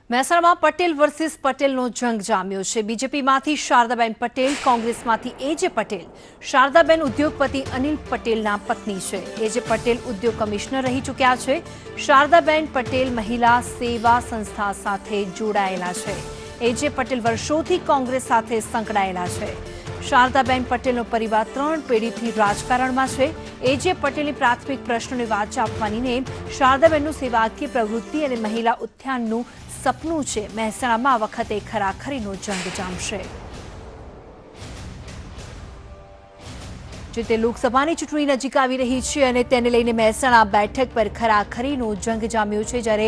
મહેસાણામાં પટેલ વર્સિસ પટેલનો જંગ જામ્યો છે। બીજેપીમાંથી શારદાબેન પટેલ, કોંગ્રેસમાંથી એજે પટેલ। શારદાબેન ઉદ્યોગપતિ અનિલ પટેલના પત્ની છે। એજે પટેલ ઉદ્યોગ કમિશનર રહી ચૂક્યા છે। શારદાબેન પટેલ મહિલા સેવા સંસ્થા સાથે જોડાયેલા છે। એજે પટેલ વર્ષોથી કોંગ્રેસ સાથે સંકળાયેલા છે। શારદાબેન પટેલનો પરિવાર 3 પેઢીથી રાજકારણમાં છે। એજે પટેલની પ્રાથમિક પ્રશ્નોને વાચા આપવાની નેમ શારદાબેનનું સેવાકીય પ્રવૃત્તિ અને મહિલા ઉત્થાનનું સપનું છે। મહેસાણામાં આ વખતે ખરાખરીનો જંગ જામશે। જે લોકસભાની ચૂંટણી નજીક આવી રહી છે અને તેને લઈને મહેસાણા બેઠક પર ખરાખરીનો જંગ જામ્યો છે। જ્યારે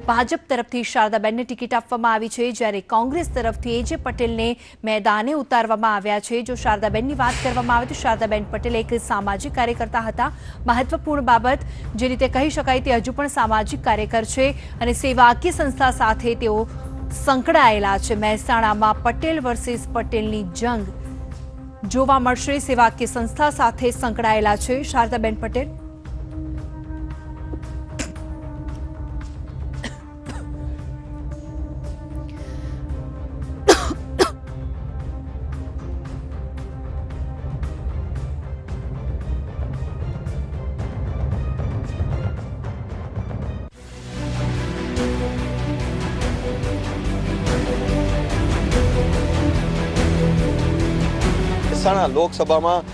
ભાજપ તરફથી શારદાબેનને ટિકિટ આપવામાં આવી છે, જ્યારે કોંગ્રેસ તરફથી એજે પટેલને મેદાને ઉતારવામાં આવ્યા છે। જો શારદાબેનની વાત કરવામાં આવે તો શારદાબેન પટેલ એક સામાજિક કાર્યકર્તા હતા। મહત્વપૂર્ણ બાબત જે રીતે કહી શકાય તે હજુ પણ સામાજિક કાર્યકર છે અને સેવાકીય સંસ્થા સાથે તેઓ સંકળાયેલા છે। મહેસાણામાં પટેલ વર્સિસ પટેલની જંગ જોવા મળશે। સેવાકીય સંસ્થા સાથે સંકળાયેલા છે શારદાબેન પટેલ। મહેસાણા લોકસભામાં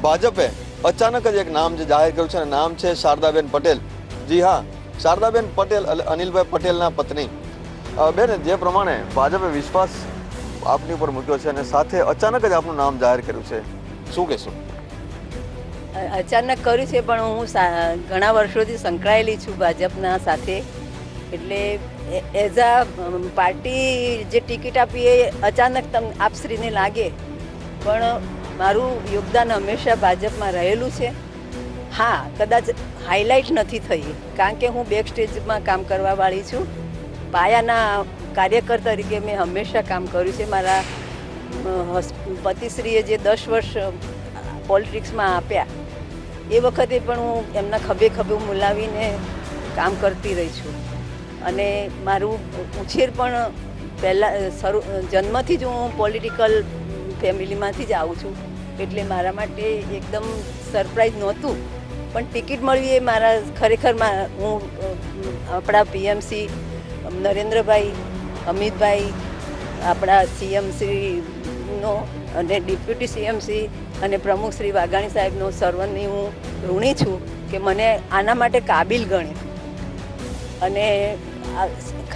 ભાજપે અચાનક જ એક નામ જાહેર કર્યું છે, નામ છે શારદાબેન પટેલ। જી હા, શારદાબેન પટેલ અનિલભાઈ પટેલના પત્ની। બેન, જે પ્રમાણે ભાજપે વિશ્વાસ આપની ઉપર મૂક્યો છે અને સાથે અચાનક જ આપનું નામ જાહેર કર્યું છે, શું કહેશો? અચાનક કર્યું છે, પણ હું ઘણા વર્ષોથી સંકળાયેલી છું ભાજપના સાથે। એટલે એઝ અ પાર્ટી જે ટિકિટ આપી એ અચાનક આપશ્રીને લાગે, પણ મારું યોગદાન હંમેશા ભાજપમાં રહેલું છે। હા, કદાચ હાઇલાઇટ નથી થઈ, કારણ કે હું બેક સ્ટેજમાં કામ કરવાવાળી છું। પાયાના કાર્યકર તરીકે મેં હંમેશા કામ કર્યું છે। મારા પતિશ્રીએ જે 10 વર્ષ પોલિટિક્સમાં આપ્યા એ વખતે પણ હું એમના ખભે ખભે મિલાવીને કામ કરતી રહી છું। અને મારું ઉછેર પણ પહેલાં જન્મથી જ હું પોલિટિકલ ફેમિલીમાંથી જ આવું છું, એટલે મારા માટે એકદમ સરપ્રાઈઝ નહોતું। પણ ટિકિટ મળવી એ મારા ખરેખર હું આપણા પીએમસી નરેન્દ્રભાઈ, અમિતભાઈ, આપણા સીએમસીનો અને ડેપ્યુટી સીએમસી અને પ્રમુખ શ્રી વાઘાણી સાહેબનો સર્વની હું ઋણી છું કે મને આના માટે કાબિલ ગણે। અને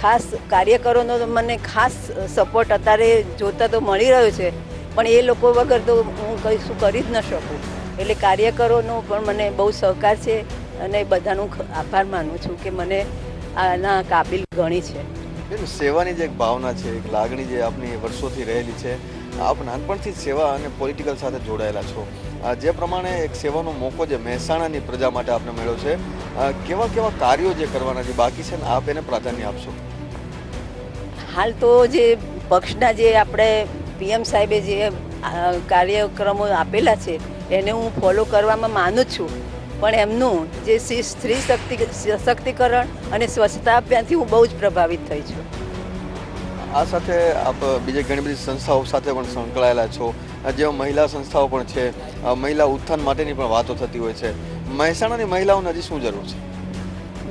ખાસ કાર્યકરોનો તો મને ખાસ સપોર્ટ અત્યારે જોતા તો મળી રહ્યો છે, પણ એ લોકો વગર તો હું કશું કરી જ ન શકું। એટલે કાર્યકરોનો પણ મને બહુ સહકાર છે અને બધાનો આભાર માનું છું કે મને આના કાબિલ ગણી છે। સેવાની જે એક ભાવના છે, એક લાગણી જે આપની વર્ષોથી રહેલી છે, આપ નાનપણથી જ સેવા અને પોલિટિકલ સાથે જોડાયેલા છો। જે પ્રમાણે એક સેવાનો મોકો જે મહેસાણાની પ્રજા માટે આપને મળ્યો છે, કેવા કેવા કાર્યો જે કરવાના જે બાકી છે ને આપ એને પ્રાધાન્ય આપશો? હાલ તો જે પક્ષના જે આપણે પીએમ સાહેબે જે કાર્યક્રમો આપેલા છે એને હું ફોલો કરવામાં માનું જ છું, પણ એમનું જે સ્ત્રી સશક્તિકરણ અને સ્વચ્છતા અભિયાનથી હું બહુ જ પ્રભાવિત થઈ છું। આ સાથે આપ બીજી ઘણી બધી સંસ્થાઓ સાથે પણ સંકળાયેલા છો, જેમાં મહિલા સંસ્થાઓ પણ છે, મહિલા ઉત્થાન માટેની પણ વાતો થતી હોય છે। મહેસાણાની મહિલાઓને હજી શું જરૂર છે?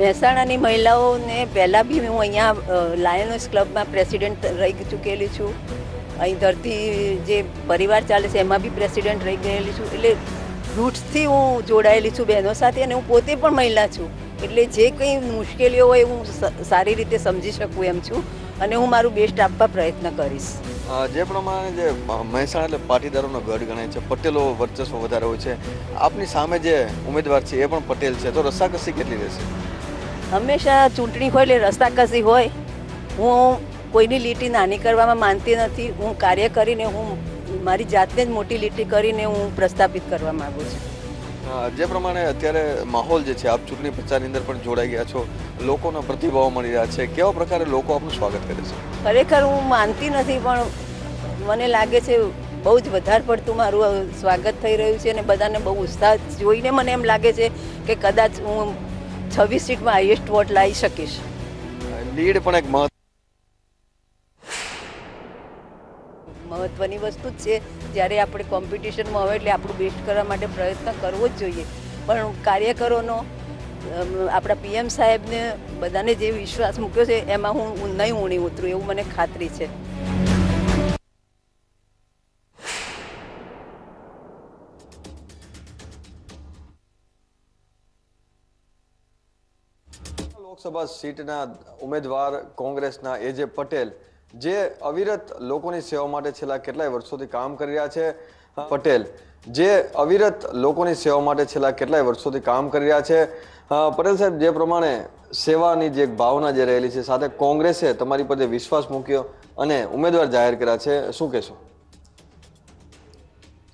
મહેસાણાની મહિલાઓને પહેલાં બી હું અહીંયા લાયન્સ ક્લબમાં પ્રેસિડેન્ટ રહી ચૂકેલી છું। અહીં ધરતી જે પરિવાર ચાલે છે એમાં બી પ્રેસિડેન્ટ રહી ગયેલી છું। એટલે રૂટ્સથી હું જોડાયેલી છું બહેનો સાથે, અને હું પોતે પણ મહિલા છું, એટલે જે કંઈ મુશ્કેલીઓ હોય હું સારી રીતે સમજી શકું એમ છું, અને હું મારું બેસ્ટ આપવા પ્રયત્ન કરીશ। જે પ્રમાણે જે મહેસાણા એટલે પાટીદારોનો ગઢ ગણાય છે, પટેલો વર્ચસ્વ વધારે હોય છે, આપની સામે જે ઉમેદવાર છે એ પણ પટેલ છે, તો રસાકસી કેટલી રહેશે? હંમેશા ચૂંટણી હોય એટલે રસાકસી હોય। હું કોઈની લીટી નાની કરવામાં માનતી નથી। હું કાર્ય કરીને હું મારી જાતને જ મોટી લીટી કરીને હું પ્રસ્થાપિત કરવા માગું છું। જે પ્રમાણે અત્યારે માહોલ જે છે, આપ ચૂંટણી પ્રચારની અંદર પણ જોડાઈ ગયા છો, લોકોના પ્રતિભાવો મળી રહ્યા છે, કેવા પ્રકારે લોકો આપનું સ્વાગત કરે છે? ખરેખર હું માનતી નથી, પણ મને લાગે છે બહુ જ વધારે પડતું મારું સ્વાગત થઈ રહ્યું છે, અને બધાને બહુ ઉત્સાહ જોઈને મને એમ લાગે છે કે કદાચ હું 26 સીટમાં હાઈએસ્ટ વોટ લાવી શકીશ। લીડ પણ એક મહત્ત્વની વસ્તુ જ છે. જ્યારે આપણે કોમ્પિટિશનમાં હોય એટલે આપણું બેસ્ટ કરવા માટે પ્રયત્ન કરવો જ જોઈએ. પણ કાર્યકરોનો આપણા PM સાહેબને બધાને જે વિશ્વાસ મૂક્યો છે એમાં હું નહીં ઊણી ઉતરું એવું મને ખાતરી છે. લોકસભા સીટના ઉમેદવાર કોંગ્રેસના AJ પટેલ, જે અવિરત લોકોની સેવા માટે છેલ્લા કેટલાય વર્ષોથી કામ કરી રહ્યા છે. પટેલ જે અવિરત લોકોની સેવા માટે છેલ્લા કેટલાય વર્ષોથી કામ કરી રહ્યા છે. પટેલ સાહેબ, જે પ્રમાણે સેવાની જે એક ભાવના જે રહેલી છે, સાથે કોંગ્રેસે તમારી પર જે વિશ્વાસ મૂક્યો અને ઉમેદવાર જાહેર કર્યા છે, શું કહેશો?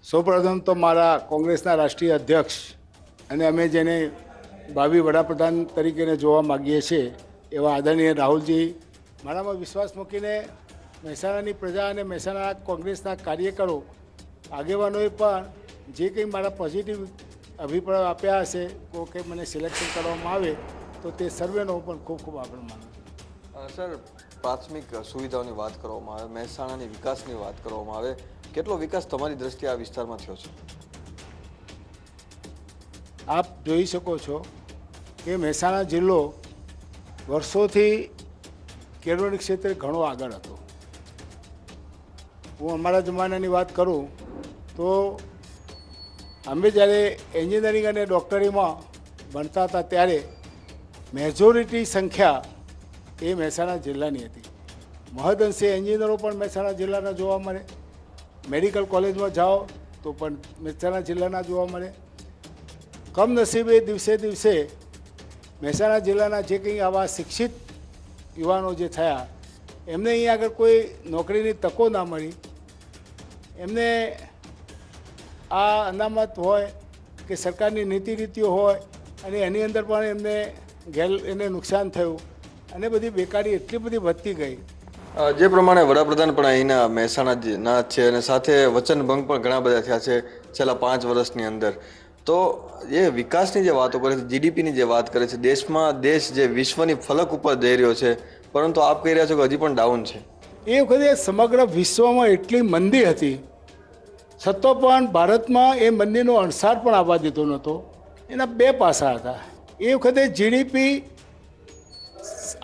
સૌપ્રથમ તો મારા કોંગ્રેસના રાષ્ટ્રીય અધ્યક્ષ અને અમે જેને ભાવિ વડાપ્રધાન તરીકેને જોવા માગીએ છીએ એવા આદરણીય રાહુલજી મારામાં વિશ્વાસ મૂકીને મહેસાણાની પ્રજા અને મહેસાણા કોંગ્રેસના કાર્યકરો આગેવાનોએ પણ જે કંઈ મારા પોઝિટિવ અભિપ્રાય આપ્યા હશે કે મને સિલેક્શન કરવામાં આવે તો તે સર્વેનો પણ ખૂબ ખૂબ આભાર માનું. સર, પ્રાથમિક સુવિધાઓની વાત કરવામાં આવે, મહેસાણાની વિકાસની વાત કરવામાં આવે, કેટલો વિકાસ તમારી દ્રષ્ટિએ આ વિસ્તારમાં થયો છે? આપ જોઈ શકો છો કે મહેસાણા જિલ્લો વર્ષોથી કેળવણી ક્ષેત્રે ઘણો આગળ હતો. હું અમારા જમાનાની વાત કરું તો અમે જ્યારે એન્જિનિયરિંગ અને ડૉક્ટરીમાં ભણતા હતા ત્યારે મેજોરિટી સંખ્યા એ મહેસાણા જિલ્લાની હતી. મહદઅંશે એન્જિનિયરો પણ મહેસાણા જિલ્લાના જોવા મળે. મેડિકલ કોલેજમાં જાઓ તો પણ મહેસાણા જિલ્લાના જોવા મળે. કમનસીબે દિવસે દિવસે મહેસાણા જિલ્લાના જે કંઈ આવા શિક્ષિત યુવાનો જે થયા એમને અહીં આગળ કોઈ નોકરીની તકો ના મળી. એમને આ અનામત હોય કે સરકારની નીતિ રીતિઓ હોય અને એની અંદર પણ એને નુકસાન થયું અને બધી બેકારી એટલી બધી વધતી ગઈ. જે પ્રમાણે વડાપ્રધાન પણ અહીંના મહેસાણાના છે અને સાથે વચનભંગ પણ ઘણા બધા થયા છે છેલ્લા 5 વર્ષની અંદર, તો એ વિકાસની જે વાતો કરે છે, GDPની જે વાત કરે છે, દેશ જે વિશ્વની ફલક ઉપર જઈ રહ્યો છે, પરંતુ આપ કહી રહ્યા છો કે હજી પણ ડાઉન છે. એ વખતે સમગ્ર વિશ્વમાં એટલી મંદી હતી છતાં પણ ભારતમાં એ મંદીનો અણસાર પણ આવવા દીધો નહોતો. એના 2 પાસા હતા. એ વખતે GDP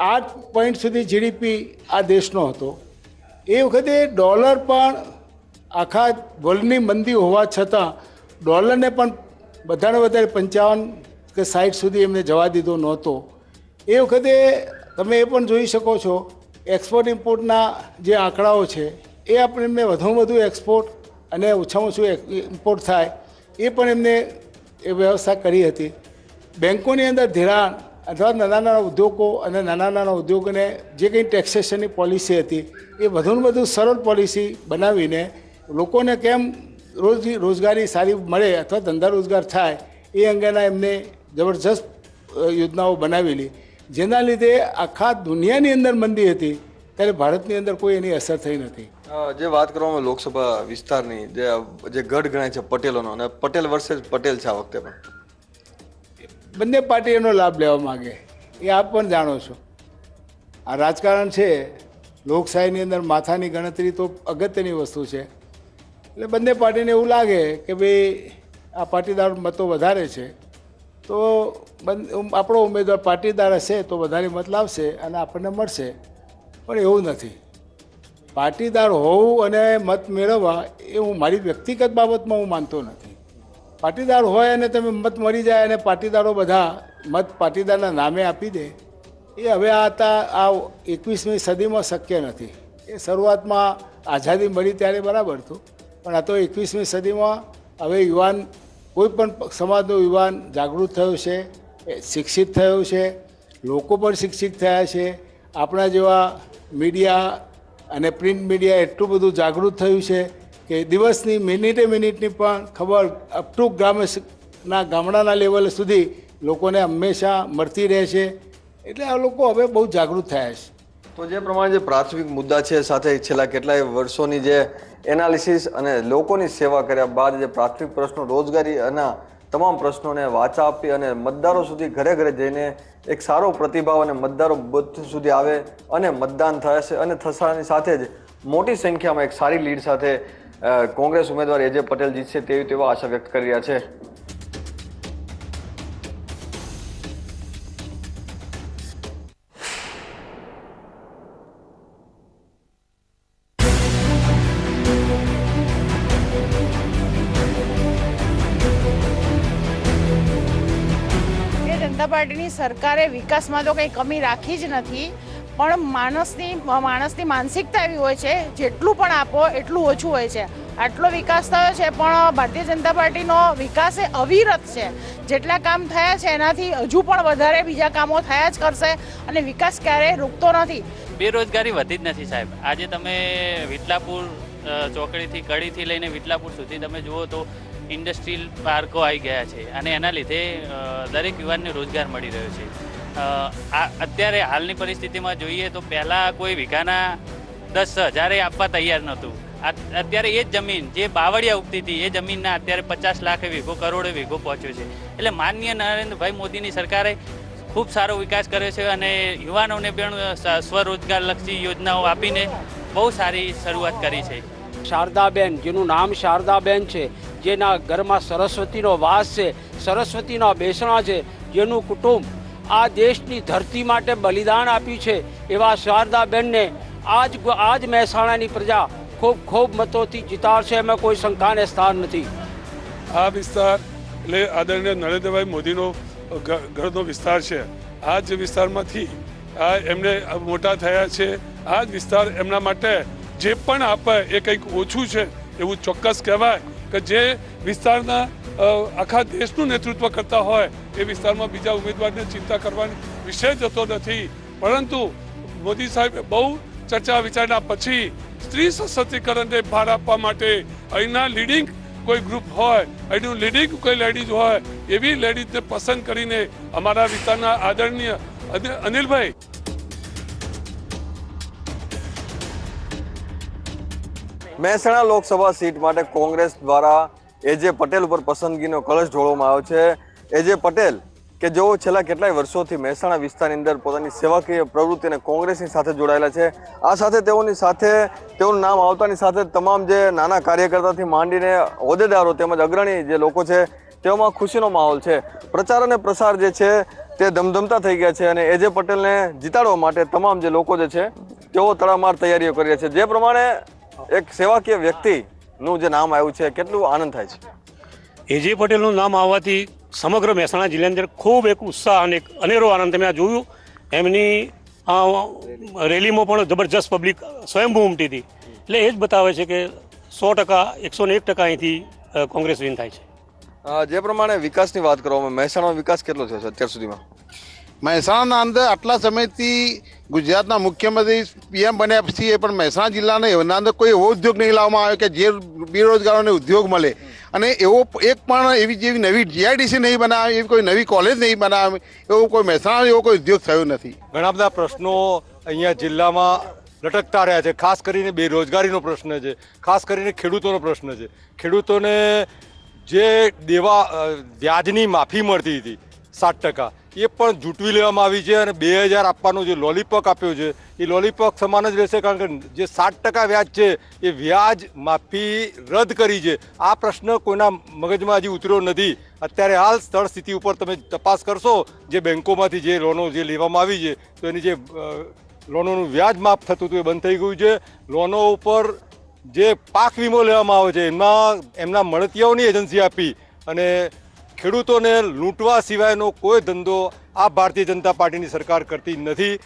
8 પોઈન્ટ સુધી GDP આ દેશનો હતો. એ વખતે ડોલર પણ આખા વર્લ્ડની મંદી હોવા છતાં ડોલરને પણ બધાને વધારે 55 કે 60 સુધી એમને જવા દીધો નહોતો. એ વખતે તમે એ પણ જોઈ શકો છો એક્સપોર્ટ ઇમ્પોર્ટના જે આંકડાઓ છે એ આપણને વધુમાં વધુ એક્સપોર્ટ અને ઓછામાં ઓછું ઇમ્પોર્ટ થાય એ પણ એમને એ વ્યવસ્થા કરી હતી. બેન્કોની અંદર ધિરાણ અથવા નાના ઉદ્યોગો અને નાના ઉદ્યોગોને જે કંઈ ટેક્સેશનની પોલિસી હતી એ વધુને વધુ સરળ પોલિસી બનાવીને લોકોને કેમ રોજગારી સારી મળે અથવા ધંધા રોજગાર થાય એ અંગેના એમને જબરજસ્ત યોજનાઓ બનાવેલી, જેના લીધે આખા દુનિયાની અંદર મંદી હતી ત્યારે ભારતની અંદર કોઈ એની અસર થઈ નથી. જે વાત કરવામાં લોકસભા વિસ્તારની જે ગઢ ગણાય છે પટેલોનો, અને પટેલ વર્સેસ પટેલ છે આ વખતે પણ, બંને પાર્ટી એનો લાભ લેવા માગે એ આપ પણ જાણો છો. આ રાજકારણ છે, લોકશાહીની અંદર માથાની ગણતરી તો અગત્યની વસ્તુ છે. એટલે બંને પાર્ટીને એવું લાગે કે ભાઈ આ પાટીદાર મતો વધારે છે તો આપણો ઉમેદવાર પાટીદાર હશે તો વધારે મત લાવશે અને આપણને મળશે. પણ એવું નથી. પાટીદાર હોવું અને મત મેળવવા એ હું મારી વ્યક્તિગત બાબતમાં હું માનતો નથી. પાટીદાર હોય અને તમે મત મળી જાય અને પાટીદારો બધા મત પાટીદારના નામે આપી દે એ હવે આ 21મી સદીમાં શક્ય નથી. એ શરૂઆતમાં આઝાદી મળી ત્યારે બરાબર હતું, પણ આ તો 21મી સદીમાં હવે યુવાન, કોઈ પણ સમાજનો યુવાન જાગૃત થયો છે, શિક્ષિત થયો છે, લોકો પણ શિક્ષિત થયા છે. આપણા જેવા મીડિયા અને પ્રિન્ટ મીડિયા એટલું બધું જાગૃત થયું છે કે દિવસની મિનિટની પણ ખબર અપ ટુ ગામડાના લેવલ સુધી લોકોને હંમેશા મળતી રહે છે. એટલે આ લોકો હવે બહુ જાગૃત થયા છે. તો જે પ્રમાણે જે પ્રાથમિક મુદ્દા છે, સાથે છેલ્લા કેટલાય વર્ષોની જે એનાલિસિસ અને લોકોની સેવા કર્યા બાદ જે પ્રાથમિક પ્રશ્નો, રોજગારી અને તમામ પ્રશ્નોને વાચા આપી અને મતદારો સુધી ઘરે ઘરે જઈને એક સારો પ્રતિભાવ અને મતદારો બુથ સુધી આવે અને મતદાન થશે અને થવાની સાથે જ મોટી સંખ્યામાં એક સારી લીડ સાથે કોંગ્રેસ ઉમેદવાર એજે પટેલ જીતશે તેવો આશા વ્યક્ત કરી રહ્યા છે. ભારતીય જનતા પાર્ટીની સરકારે વિકાસમાં તો કંઈ કમી રાખી જ નથી, પણ માણસની માનસિકતા એવી હોય છે જેટલું પણ આપો એટલું ઓછું હોય છે. આટલો વિકાસ થયો છે પણ ભારતીય જનતા પાર્ટીનો વિકાસ એ અવિરત છે. જેટલા કામ થયા છે એનાથી હજુ પણ વધારે બીજા કામો થયા જ કરશે અને વિકાસ ક્યારેય રૂકતો નથી. બેરોજગારી વધી જ નથી સાહેબ. આજે તમે વિટલાપુર ચોકડીથી કડીથી લઈને વિટલાપુર સુધી તમે જુઓ તો ઇન્ડસ્ટ્રીયલ પાર્કો આવી ગયા છે અને એના લીધે દરેક યુવાનને રોજગાર મળી રહ્યો છે. અત્યારે હાલની પરિસ્થિતિમાં જોઈએ તો પહેલાં કોઈ વીઘાના 10,000 આપવા તૈયાર નહોતું. અત્યારે એ જ જમીન જે બાવળિયા ઉગતી હતી એ જમીનના અત્યારે 50 લાખ વીઘો કરોડો વીઘો પહોંચ્યો છે. એટલે માનનીય નરેન્દ્રભાઈ મોદીની સરકારે ખૂબ સારો વિકાસ કર્યો છે અને યુવાનોને પણ સ્વરોજગારલક્ષી યોજનાઓ આપીને બહુ સારી શરૂઆત કરી છે. શારદાબેન, જેનું નામ શારદાબેન છે, જેના ઘરમાં સરસ્વતીનો વાસ છે, સરસ્વતીના બેસણા છે, જેનું કુટુંબ આ દેશની ધરતી માટે બલિદાન આપ્યું છે, એવા શારદાબેનને આજ મહેસાણાની પ્રજા ખૂબ મતોથી જીતાડશે. એમાં કોઈ શંકાને સ્થાન નથી. આ વિસ્તાર એટલે આદરણીય નરેન્દ્રભાઈ મોદીનો ઘરનો વિસ્તાર છે. આ જ વિસ્તારમાંથી એમને મોટા થયા છે. આ જ વિસ્તાર એમના માટે જે પણ આપે એ કંઈક ઓછું છે એવું ચોક્કસ કહેવાય કે જે વિસ્તારના આખા દેશનું નેતૃત્વ કરતા હોય એ વિસ્તારમાં બીજા ઉમેદવારને ચિંતા કરવાની વિષય જતો નથી. પરંતુ મોદી સાહેબે બહુ ચર્ચા વિચારણા પછી સ્ત્રી સશક્તિકરણને ભાર આપવા માટે અહીંના લીડિંગ કોઈ ગ્રુપ હોય, અહીંનું લીડિંગ કોઈ લેડીઝ હોય એવી લેડીઝને પસંદ કરીને અમારા વિસ્તારના આદરણીય અનિલભાઈ મહેસાણા લોકસભા સીટ માટે કોંગ્રેસ દ્વારા એજે પટેલ ઉપર પસંદગીનો કળશ ઢોળવામાં આવ્યો છે. એજે પટેલ કે જેઓ છેલ્લા કેટલાય વર્ષોથી મહેસાણા વિસ્તારની અંદર પોતાની સેવાકીય પ્રવૃત્તિ અને કોંગ્રેસની સાથે જોડાયેલા છે. આ સાથે તેઓનું નામ આવતાની સાથે તમામ જે નાના કાર્યકર્તાથી માંડીને હોદ્દેદારો તેમજ અગ્રણી જે લોકો છે તેઓમાં ખુશીનો માહોલ છે. પ્રચાર અને પ્રસાર જે છે તે ધમધમતા થઈ ગયા છે અને એજે પટેલને જીતાડવા માટે તમામ જે લોકો જે છે તેઓ તડામાર તૈયારીઓ કરી રહ્યા છે. જે પ્રમાણે એક સેવાકીય વ્યક્તિનું જે નામ આવ્યું છે, કેટલું આનંદ થાય છે? એજે પટેલનું નામ આવવાથી સમગ્ર મહેસાણા જિલ્લાની અંદર ખૂબ એક ઉત્સાહ અને એક અનેરો આનંદ તમે આ જોયું. એમની રેલીમાં પણ જબરજસ્ત પબ્લિક સ્વયંભૂ ઉમટી હતી. એટલે એ જ બતાવે છે કે 100%, 101% અહીંથી કોંગ્રેસ વિન થાય છે. જે પ્રમાણે વિકાસની વાત કરવામાં, મહેસાણાનો વિકાસ કેટલો થયો છે અત્યાર સુધીમાં? મહેસાણાના અંદર આટલા સમયથી ગુજરાતના મુખ્યમંત્રી PM બન્યા પછી પણ મહેસાણા જિલ્લાના એના અંદર કોઈ એવો ઉદ્યોગ નહીં લાવવામાં આવે કે જે બેરોજગારોને ઉદ્યોગ મળે. અને એવો એક પણ જેવી નવી GIDC નહીં બનાવે, એવી કોઈ નવી કોલેજ નહીં બનાવે, એવો કોઈ મહેસાણા એવો કોઈ ઉદ્યોગ થયો નથી. ઘણા બધા પ્રશ્નો અહીંયા જિલ્લામાં લટકતા રહ્યા છે. ખાસ કરીને બેરોજગારીનો પ્રશ્ન છે, ખાસ કરીને ખેડૂતોનો પ્રશ્ન છે. ખેડૂતોને જે વ્યાજની માફી મળતી હતી 7%, એ પણ જૂટવી લેવામાં આવી છે અને 2,000 આપવાનો જે લોલીપોપ આપ્યો છે એ લોલીપોપ સમાન જ રહેશે. કારણ કે જે 7% વ્યાજ છે એ વ્યાજ માફી રદ કરી છે. આ પ્રશ્ન કોઈના મગજમાં હજી ઉતર્યો નથી. અત્યારે હાલ સ્થળ સ્થિતિ ઉપર તમે તપાસ કરશો, જે બેન્કોમાંથી જે લોનો જે લેવામાં આવી છે તો એની જે લોનોનું વ્યાજ માફ થતું હતું એ બંધ થઈ ગયું છે. લોનો ઉપર જે પાક વીમો લેવામાં આવે છે એમાં એમના મળતિયાઓની એજન્સી આપી અને ખેડૂતોને લૂંટવા સિવાયનો કોઈ ધંધો આ ભારતીય જનતા પાર્ટીની સરકાર કરતી નથી.